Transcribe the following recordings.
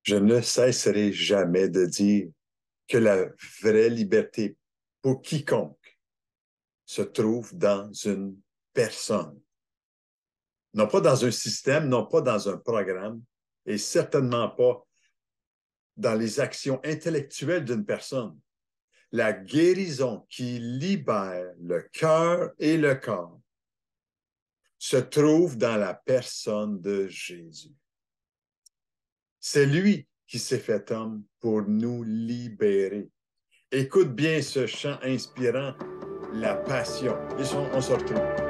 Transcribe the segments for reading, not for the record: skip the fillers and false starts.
Je ne cesserai jamais de dire que la vraie liberté pour quiconque se trouve dans une personne. Non pas dans un système, non pas dans un programme, et certainement pas dans les actions intellectuelles d'une personne. La guérison qui libère le cœur et le corps se trouve dans la personne de Jésus. C'est lui qui s'est fait homme pour nous libérer. Écoute bien ce chant inspirant, la passion. Et on se retrouve.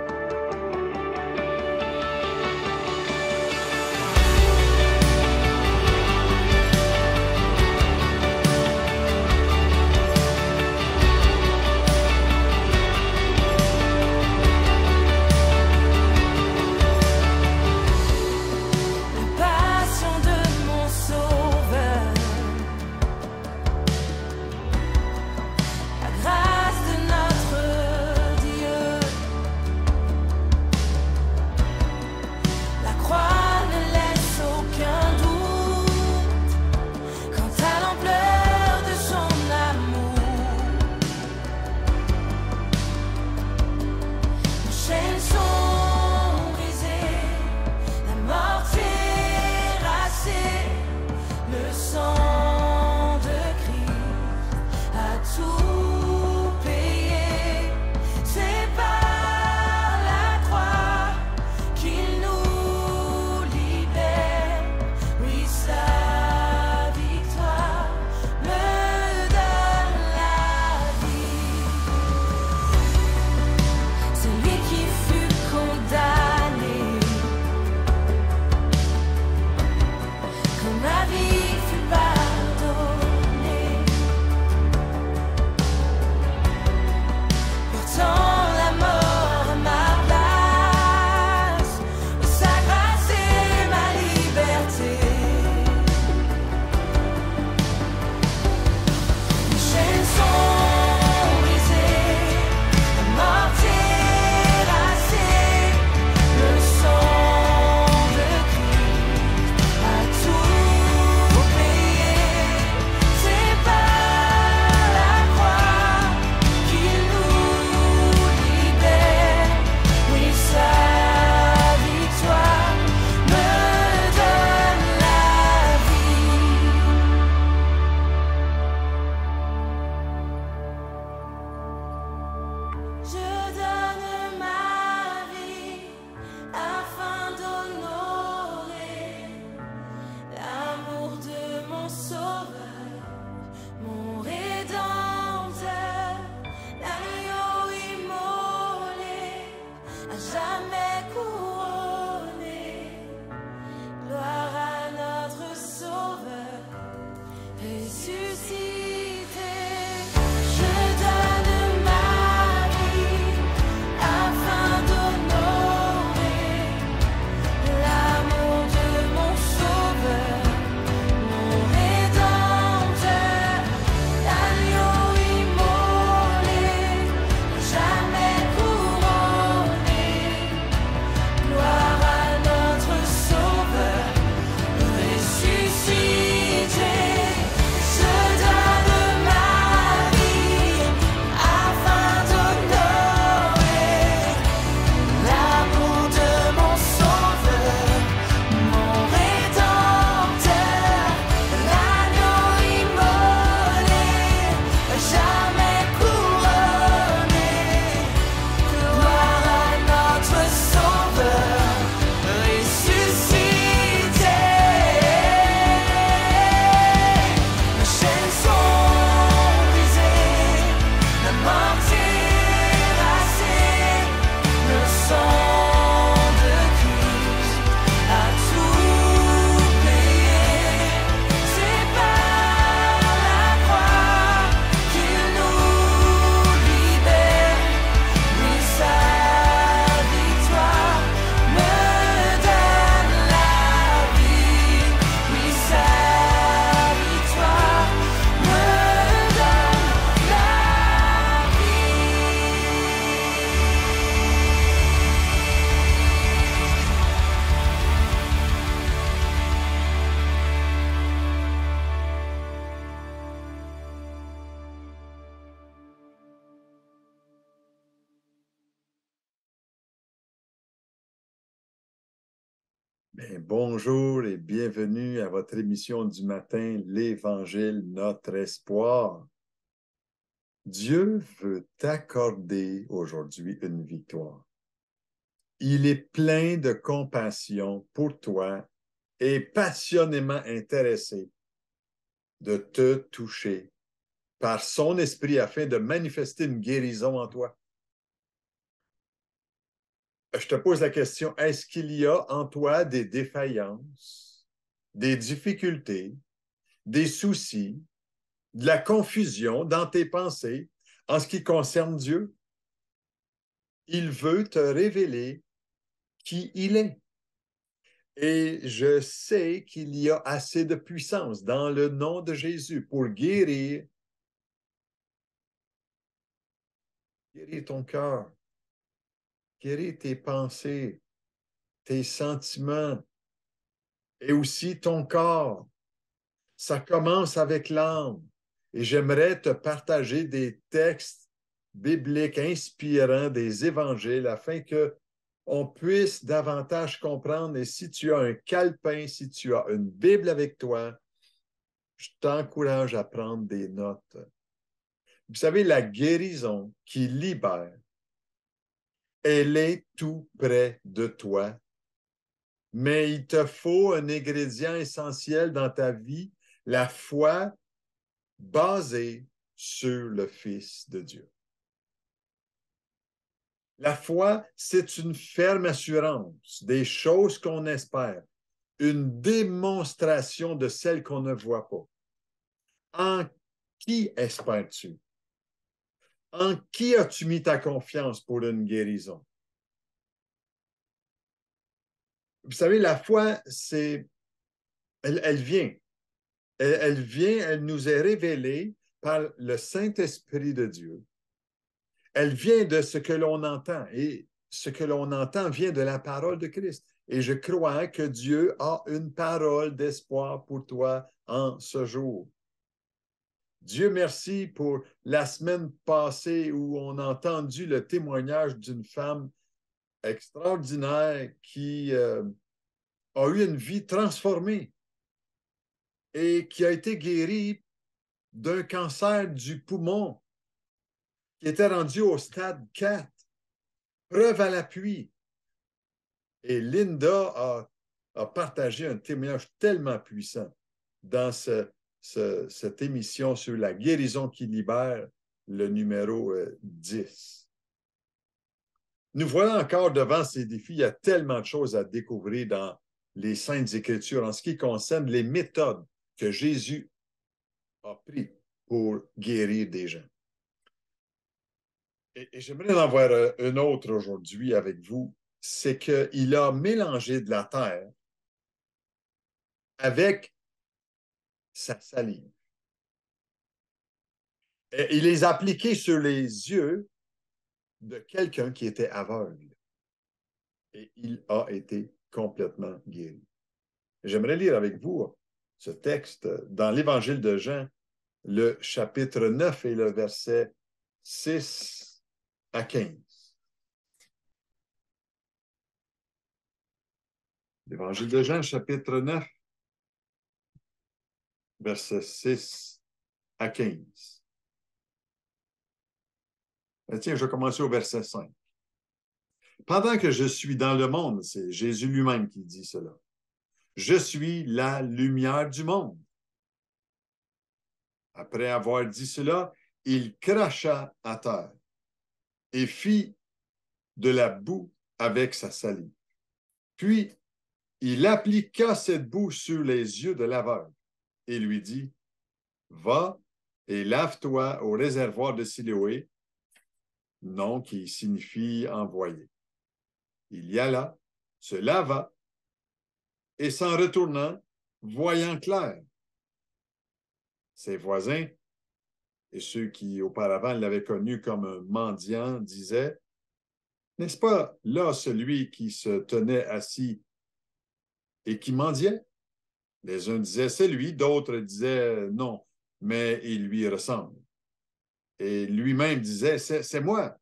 Bien, bonjour et bienvenue à votre émission du matin, l'Évangile, notre espoir. Dieu veut t'accorder aujourd'hui une victoire. Il est plein de compassion pour toi et passionnément intéressé de te toucher par son esprit afin de manifester une guérison en toi. Je te pose la question, est-ce qu'il y a en toi des défaillances, des difficultés, des soucis, de la confusion dans tes pensées en ce qui concerne Dieu? Il veut te révéler qui il est. Et je sais qu'il y a assez de puissance dans le nom de Jésus pour guérir ton cœur, guérir tes pensées, tes sentiments et aussi ton corps. Ça commence avec l'âme. Et j'aimerais te partager des textes bibliques inspirants des évangiles afin que on puisse davantage comprendre. Et si tu as un calepin, si tu as une Bible avec toi, je t'encourage à prendre des notes. Vous savez, la guérison qui libère, elle est tout près de toi. Mais il te faut un ingrédient essentiel dans ta vie, la foi basée sur le Fils de Dieu. La foi, c'est une ferme assurance des choses qu'on espère, une démonstration de celles qu'on ne voit pas. En qui espères-tu? En qui as-tu mis ta confiance pour une guérison? Vous savez, la foi, elle vient. Elle vient, elle nous est révélée par le Saint-Esprit de Dieu. Elle vient de ce que l'on entend et ce que l'on entend vient de la parole de Christ. Et je crois que Dieu a une parole d'espoir pour toi en ce jour. Dieu merci pour la semaine passée où on a entendu le témoignage d'une femme extraordinaire qui a eu une vie transformée et qui a été guérie d'un cancer du poumon qui était rendu au stade 4. Preuve à l'appui. Et Linda a partagé un témoignage tellement puissant dans cette émission sur la guérison qui libère, le numéro 10. Nous voilà encore devant ces défis. Il y a tellement de choses à découvrir dans les Saintes Écritures en ce qui concerne les méthodes que Jésus a prises pour guérir des gens. Et j'aimerais en voir une autre aujourd'hui avec vous, c'est qu'il a mélangé de la terre avec sa salive. Et il les a appliqués sur les yeux de quelqu'un qui était aveugle. Et il a été complètement guéri. J'aimerais lire avec vous ce texte dans l'Évangile de Jean, le chapitre 9 et le verset 6 à 15. L'Évangile de Jean, chapitre 9, verset 6 à 15. Tiens, je vais commencer au verset 5. Pendant que je suis dans le monde, c'est Jésus lui-même qui dit cela, je suis la lumière du monde. Après avoir dit cela, il cracha à terre et fit de la boue avec sa salive. Puis, il appliqua cette boue sur les yeux de l'aveugle et lui dit, va et lave-toi au réservoir de Siloé, nom qui signifie envoyé. Il y alla, se lava, et s'en retournant, voyant clair. Ses voisins et ceux qui auparavant l'avaient connu comme un mendiant disaient, n'est-ce pas là celui qui se tenait assis et qui mendiait? Les uns disaient, c'est lui, d'autres disaient, non, mais il lui ressemble. Et lui-même disait, c'est moi.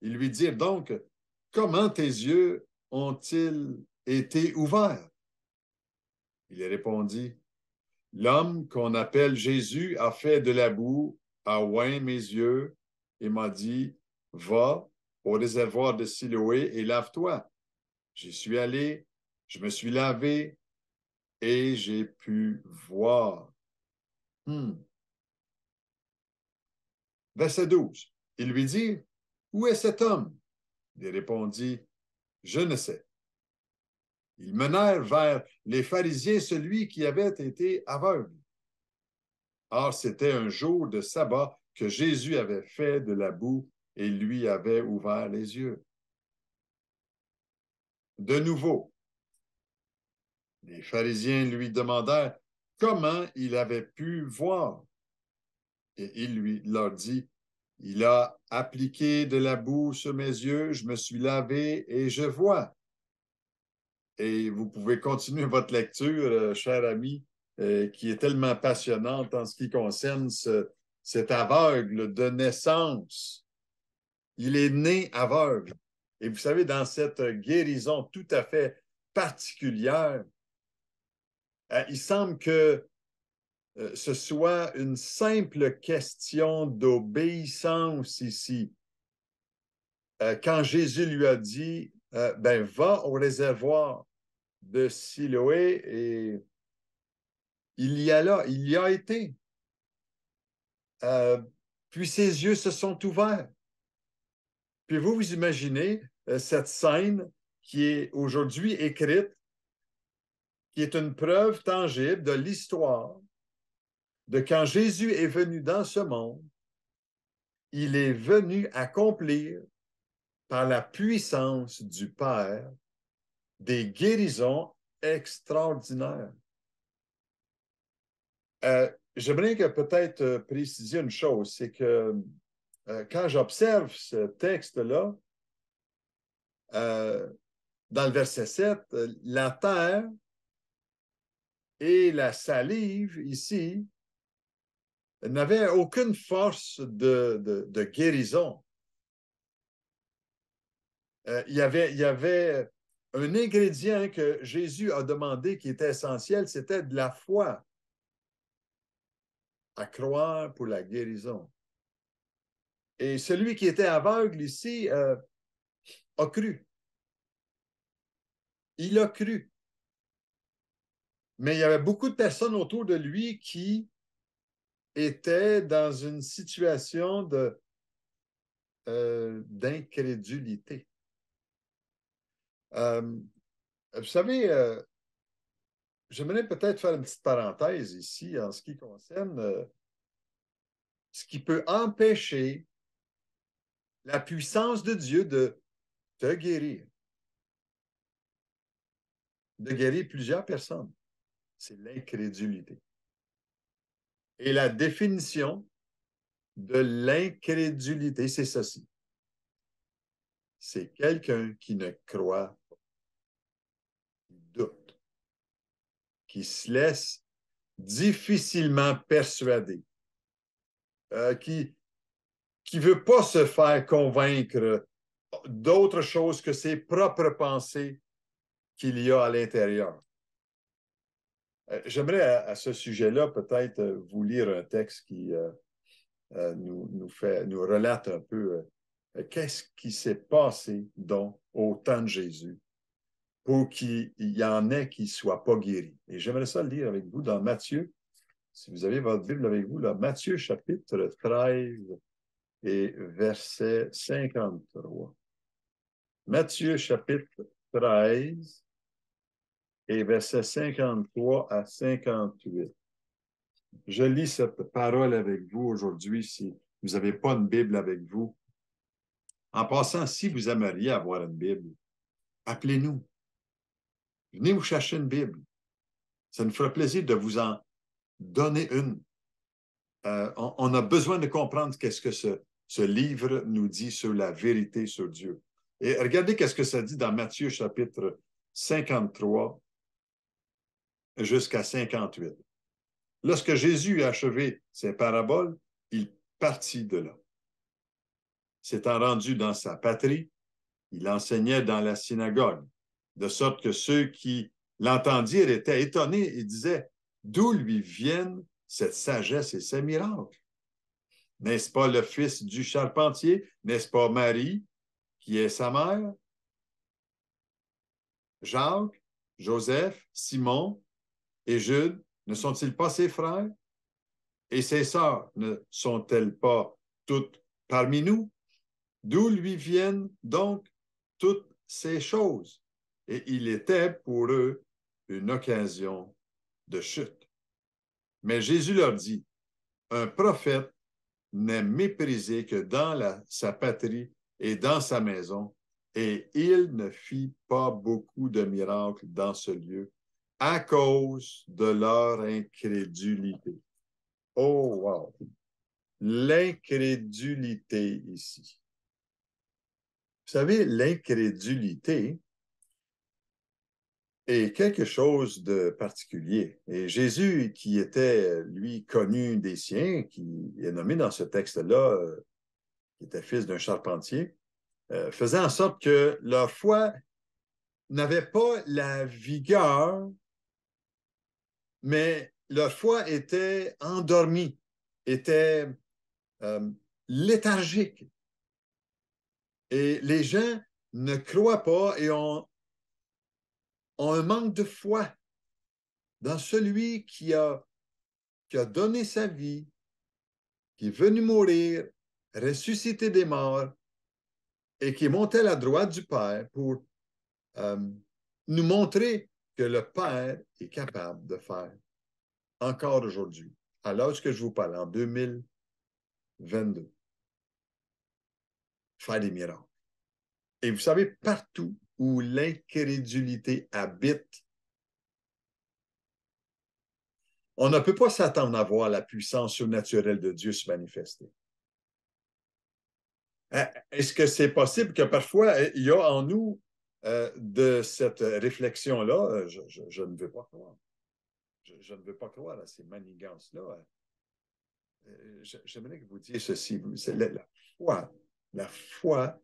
Ils lui dirent donc, comment tes yeux ont-ils été ouverts. Il répondit, l'homme qu'on appelle Jésus a fait de la boue, a oint mes yeux et m'a dit, va au réservoir de Siloé et lave-toi. J'y suis allé, je me suis lavé et j'ai pu voir. Verset 12. Il lui dit, où est cet homme? Il répondit, je ne sais. Ils menèrent vers les pharisiens celui qui avait été aveugle. Or, c'était un jour de sabbat que Jésus avait fait de la boue et lui avait ouvert les yeux. De nouveau, les pharisiens lui demandèrent comment il avait pu voir. Et il leur dit, il a appliqué de la boue sur mes yeux, je me suis lavé et je vois. Et vous pouvez continuer votre lecture, cher ami, qui est tellement passionnante en ce qui concerne cet aveugle de naissance. Il est né aveugle. Et vous savez, dans cette guérison tout à fait particulière, il semble que ce soit une simple question d'obéissance ici. Quand Jésus lui a dit, ben, va au réservoir de Siloé et il y a là, il y a été. Puis ses yeux se sont ouverts. Puis vous imaginez cette scène qui est aujourd'hui écrite, qui est une preuve tangible de l'histoire, de quand Jésus est venu dans ce monde, il est venu accomplir par la puissance du Père des guérisons extraordinaires. J'aimerais que peut-être préciser une chose, c'est que quand j'observe ce texte-là, dans le verset 7, la terre et la salive ici n'avaient aucune force de guérison. Il y avait un ingrédient que Jésus a demandé qui était essentiel, c'était de la foi, à croire pour la guérison. Et celui qui était aveugle ici a cru. Il a cru. Mais il y avait beaucoup de personnes autour de lui qui étaient dans une situation d'incrédulité. Vous savez, j'aimerais peut-être faire une petite parenthèse ici en ce qui concerne ce qui peut empêcher la puissance de Dieu de te guérir, de guérir plusieurs personnes. C'est l'incrédulité. Et la définition de l'incrédulité, c'est ceci. C'est quelqu'un qui ne croit pas, qui doute, qui se laisse difficilement persuader, qui ne veut pas se faire convaincre d'autre chose que ses propres pensées qu'il y a à l'intérieur. J'aimerais à ce sujet-là peut-être vous lire un texte qui nous relate un peu qu'est-ce qui s'est passé donc au temps de Jésus pour qu'il y en ait qui ne soient pas guéris. Et j'aimerais ça le lire avec vous dans Matthieu, si vous avez votre Bible avec vous, là, Matthieu chapitre 13 et verset 53. Matthieu chapitre 13 et versets 53 à 58. Je lis cette parole avec vous aujourd'hui si vous n'avez pas une Bible avec vous. En passant, si vous aimeriez avoir une Bible, appelez-nous. Venez vous chercher une Bible. Ça nous fera plaisir de vous en donner une. On a besoin de comprendre qu'est-ce que ce livre nous dit sur la vérité sur Dieu. Et regardez qu'est-ce que ça dit dans Matthieu chapitre 53 jusqu'à 58. Lorsque Jésus a achevé ses paraboles, il partit de là. S'étant rendu dans sa patrie, il enseignait dans la synagogue. de sorte que ceux qui l'entendirent étaient étonnés et disaient, d'où lui viennent cette sagesse et ces miracles? N'est-ce pas le fils du charpentier? N'est-ce pas Marie, qui est sa mère? Jacques, Joseph, Simon et Jude, ne sont-ils pas ses frères? Et ses sœurs ne sont-elles pas toutes parmi nous? D'où lui viennent donc toutes ces choses? Et il était pour eux une occasion de chute. Mais Jésus leur dit, un prophète n'est méprisé que dans sa patrie et dans sa maison, et il ne fit pas beaucoup de miracles dans ce lieu à cause de leur incrédulité. Oh, wow! L'incrédulité ici. Vous savez, l'incrédulité est quelque chose de particulier. Et Jésus, qui était, lui, connu des siens, qui est nommé dans ce texte-là, qui était fils d'un charpentier, faisait en sorte que leur foi n'avait pas la vigueur, mais leur foi était endormie, était euh, léthargique. Et les gens ne croient pas et ont un manque de foi dans celui qui a donné sa vie, qui est venu mourir, ressuscité des morts et qui est monté à la droite du Père pour euh, nous montrer que le Père est capable de faire encore aujourd'hui, à l'âge que je vous parle, en 2022, faire des miracles. Et vous savez, partout où l'incrédulité habite, on ne peut pas s'attendre à voir la puissance surnaturelle de Dieu se manifester. Est-ce que c'est possible que parfois il y a en nous de cette réflexion-là? Je ne veux pas croire. Je ne veux pas croire à ces manigances-là. J'aimerais que vous disiez ceci. La foi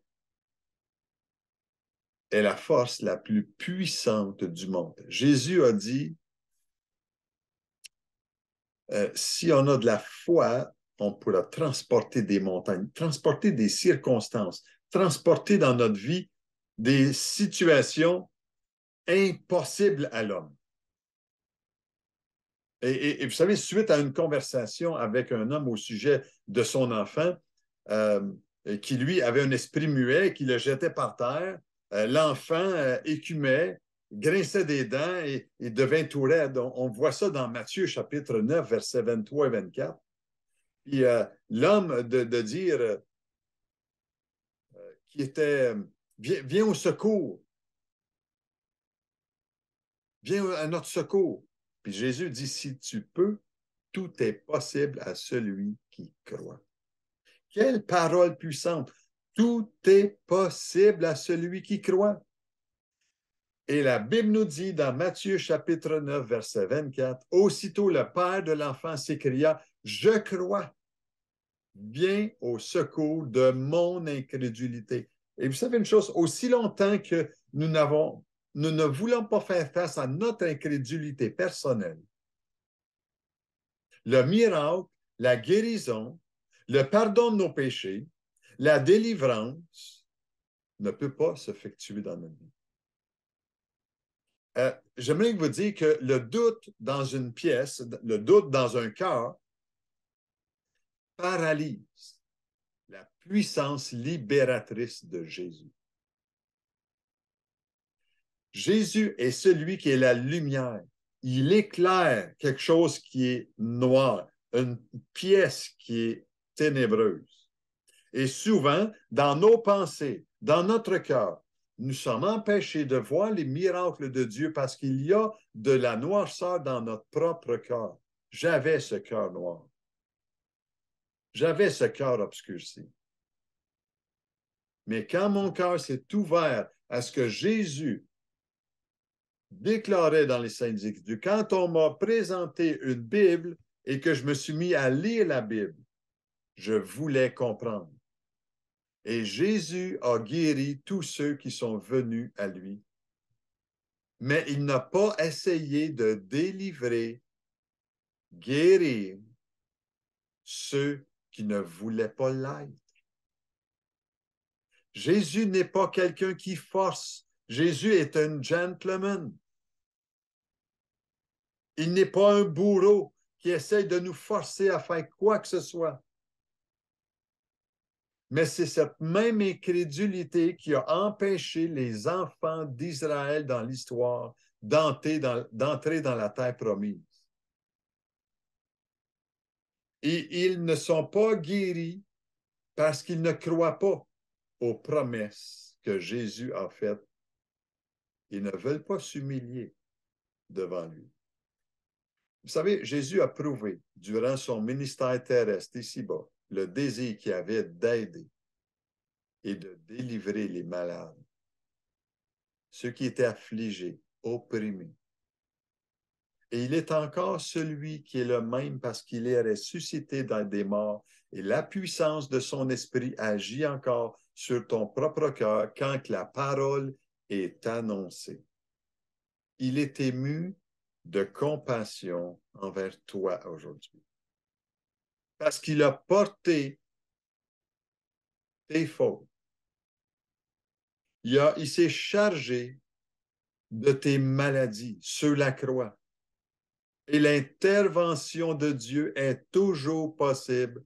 est la force la plus puissante du monde. Jésus a dit, si on a de la foi, on pourra transporter des montagnes, transporter des circonstances, transporter dans notre vie des situations impossibles à l'homme. Et vous savez, suite à une conversation avec un homme au sujet de son enfant, qui lui avait un esprit muet, qui le jetait par terre, l'enfant écumait, grinçait des dents et devint tout raide. On voit ça dans Matthieu chapitre 9, versets 23 et 24. Puis l'homme de dire qui était viens au secours, viens à notre secours. Puis Jésus dit, si tu peux, tout est possible à celui qui croit. Quelle parole puissante! Tout est possible à celui qui croit. Et la Bible nous dit dans Matthieu chapitre 9, verset 24, aussitôt le père de l'enfant s'écria, je crois, viens au secours de mon incrédulité. Et vous savez une chose, aussi longtemps que nous ne voulons pas faire face à notre incrédulité personnelle, le miracle, la guérison, le pardon de nos péchés, la délivrance ne peut pas s'effectuer dans notre vie. J'aimerais vous dire que le doute dans une pièce, le doute dans un cœur, paralyse la puissance libératrice de Jésus. Jésus est celui qui est la lumière. Il éclaire quelque chose qui est noir, une pièce qui est ténébreuse. Et souvent, dans nos pensées, dans notre cœur, nous sommes empêchés de voir les miracles de Dieu parce qu'il y a de la noirceur dans notre propre cœur. J'avais ce cœur noir. J'avais ce cœur obscurci. Mais quand mon cœur s'est ouvert à ce que Jésus déclarait dans les Saintes Écritures, quand on m'a présenté une Bible et que je me suis mis à lire la Bible, je voulais comprendre. Et Jésus a guéri tous ceux qui sont venus à lui. mais il n'a pas essayé de délivrer, guérir ceux qui ne voulaient pas l'être. Jésus n'est pas quelqu'un qui force. Jésus est un gentleman. Il n'est pas un bourreau qui essaye de nous forcer à faire quoi que ce soit. Mais c'est cette même incrédulité qui a empêché les enfants d'Israël dans l'histoire d'entrer dans la terre promise. Et ils ne sont pas guéris parce qu'ils ne croient pas aux promesses que Jésus a faites. Ils ne veulent pas s'humilier devant lui. Vous savez, Jésus a prouvé durant son ministère terrestre ici-bas le désir qu'il avait d'aider et de délivrer les malades, ceux qui étaient affligés, opprimés. Et il est encore celui qui est le même parce qu'il est ressuscité dans des morts et la puissance de son esprit agit encore sur ton propre cœur quand la parole est annoncée. Il est ému de compassion envers toi aujourd'hui. Parce qu'il a porté tes fautes. Il s'est chargé de tes maladies sur la croix. Et l'intervention de Dieu est toujours possible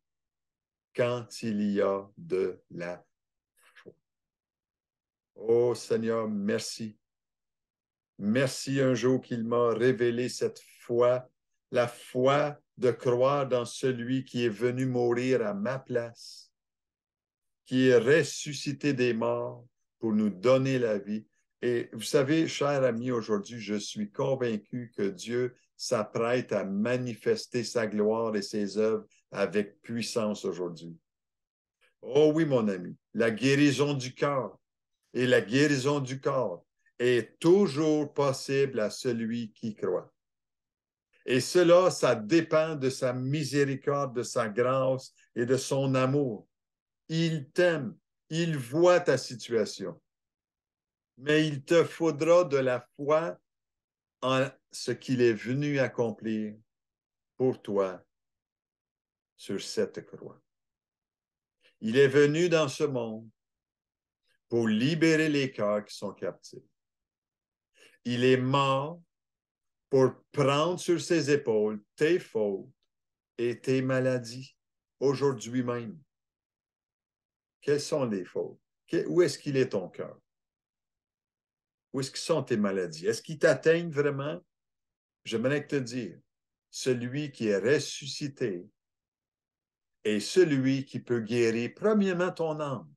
quand il y a de la foi. Oh Seigneur, merci. Merci un jour qu'il m'a révélé cette foi, la foi de croire dans celui qui est venu mourir à ma place, qui est ressuscité des morts pour nous donner la vie. Et vous savez, cher ami, aujourd'hui, je suis convaincu que Dieu s'apprête à manifester sa gloire et ses œuvres avec puissance aujourd'hui. Oh oui, mon ami, la guérison du cœur et la guérison du corps est toujours possible à celui qui croit. Et cela, ça dépend de sa miséricorde, de sa grâce et de son amour. Il t'aime, il voit ta situation, mais il te faudra de la foi en ce qu'il est venu accomplir pour toi sur cette croix. Il est venu dans ce monde pour libérer les cœurs qui sont captifs. Il est mort pour prendre sur ses épaules tes fautes et tes maladies aujourd'hui même. Quelles sont les fautes? Où est-ce qu'il est ton cœur? Où est-ce qu'ils sont tes maladies? Est-ce qu'ils t'atteignent vraiment? J'aimerais te dire, celui qui est ressuscité est celui qui peut guérir premièrement ton âme,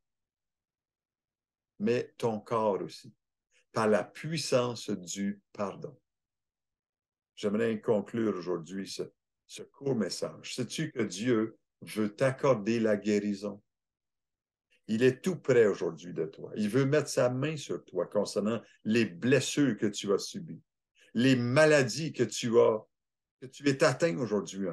mais ton corps aussi, par la puissance du pardon. J'aimerais conclure aujourd'hui ce court message. Sais-tu que Dieu veut t'accorder la guérison? Il est tout près aujourd'hui de toi. Il veut mettre sa main sur toi concernant les blessures que tu as subies, les maladies que tu es atteint aujourd'hui.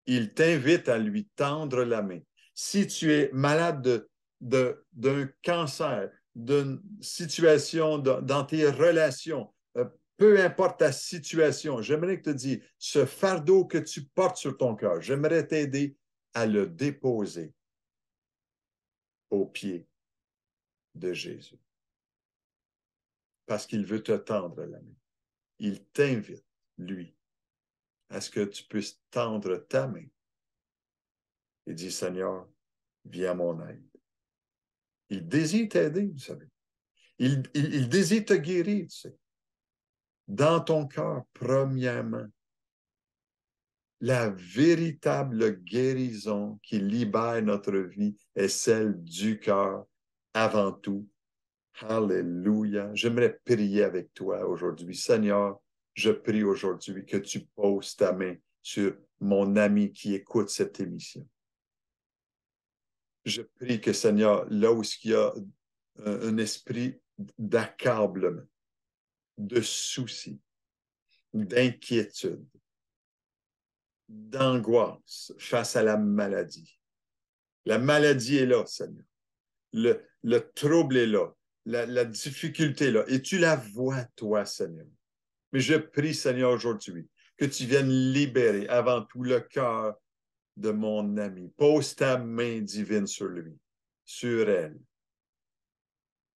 Il t'invite à lui tendre la main. Si tu es malade d'un cancer, d'une situation dans tes relations, peu importe ta situation, j'aimerais te dire, ce fardeau que tu portes sur ton cœur, j'aimerais t'aider à le déposer aux pieds de Jésus. Parce qu'il veut te tendre la main. Il t'invite, lui, à ce que tu puisses tendre ta main et dire, Seigneur, viens à mon aide. Il désire t'aider, vous savez. Il désire te guérir, tu sais. Dans ton cœur, premièrement. La véritable guérison qui libère notre vie est celle du cœur avant tout. Alléluia. J'aimerais prier avec toi aujourd'hui. Seigneur, je prie aujourd'hui que tu poses ta main sur mon ami qui écoute cette émission. Je prie que, Seigneur, là où il y a un esprit d'accablement, de soucis, d'inquiétude, d'angoisse face à la maladie. La maladie est là, Seigneur. Le trouble est là. la difficulté, là, et tu la vois, toi, Seigneur. Mais je prie, Seigneur, aujourd'hui, que tu viennes libérer avant tout le cœur de mon ami. Pose ta main divine sur lui, sur elle,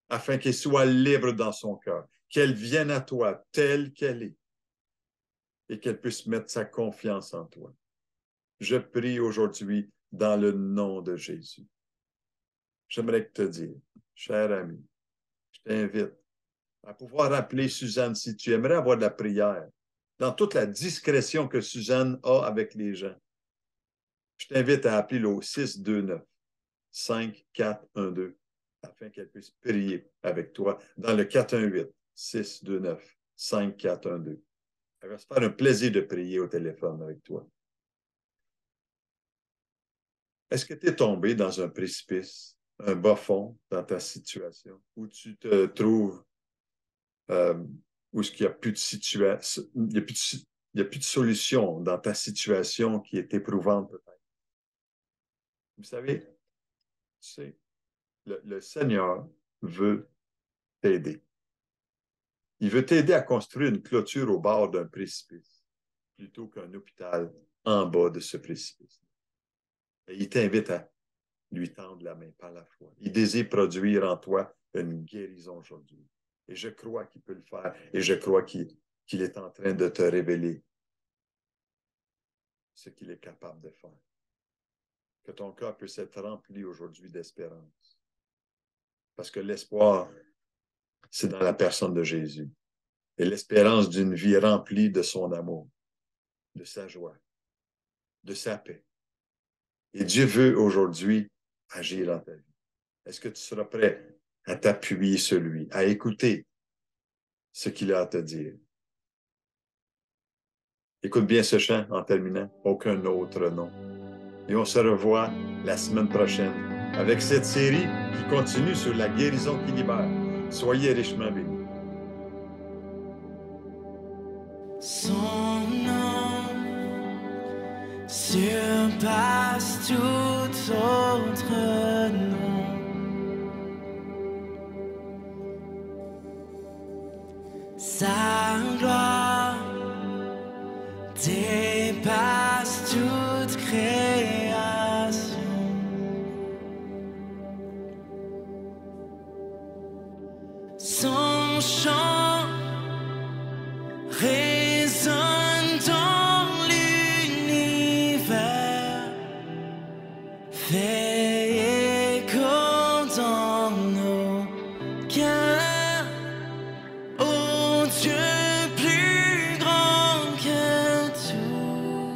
afin qu'elle soit libre dans son cœur, qu'elle vienne à toi telle qu'elle est et qu'elle puisse mettre sa confiance en toi. Je prie aujourd'hui dans le nom de Jésus. J'aimerais te dire, cher ami, je t'invite à pouvoir appeler Suzanne si tu aimerais avoir de la prière, dans toute la discrétion que Suzanne a avec les gens. Je t'invite à appeler au 629-5412 afin qu'elle puisse prier avec toi dans le 418-629-5412. Elle va se faire un plaisir de prier au téléphone avec toi. Est-ce que tu es tombé dans un précipice, un bas fond dans ta situation, où tu te trouves, où il n'y a plus de situation, il n'y a plus de solution dans ta situation qui est éprouvante peut-être? Vous savez, tu sais, le Seigneur veut t'aider. Il veut t'aider à construire une clôture au bord d'un précipice plutôt qu'un hôpital en bas de ce précipice. Et il t'invite à lui tendre la main par la foi. Il désire produire en toi une guérison aujourd'hui. Et je crois qu'il peut le faire. Et je crois qu'il est en train de te révéler ce qu'il est capable de faire. Que ton cœur puisse être rempli aujourd'hui d'espérance. Parce que l'espoir, c'est dans la personne de Jésus. Et l'espérance d'une vie remplie de son amour, de sa joie, de sa paix. Et Dieu veut aujourd'hui agir dans ta vie. Est-ce que tu seras prêt à t'appuyer sur lui, à écouter ce qu'il a à te dire? Écoute bien ce chant en terminant. Aucun autre nom. Et on se revoit la semaine prochaine avec cette série qui continue sur la guérison qui libère. Soyez richement bénis. Son nom surpasse tout autre nom. Sa gloire dépasse toute création. Son chant résonne dans l'univers, fait écho dans nos cœurs. Oh Dieu plus grand que tout.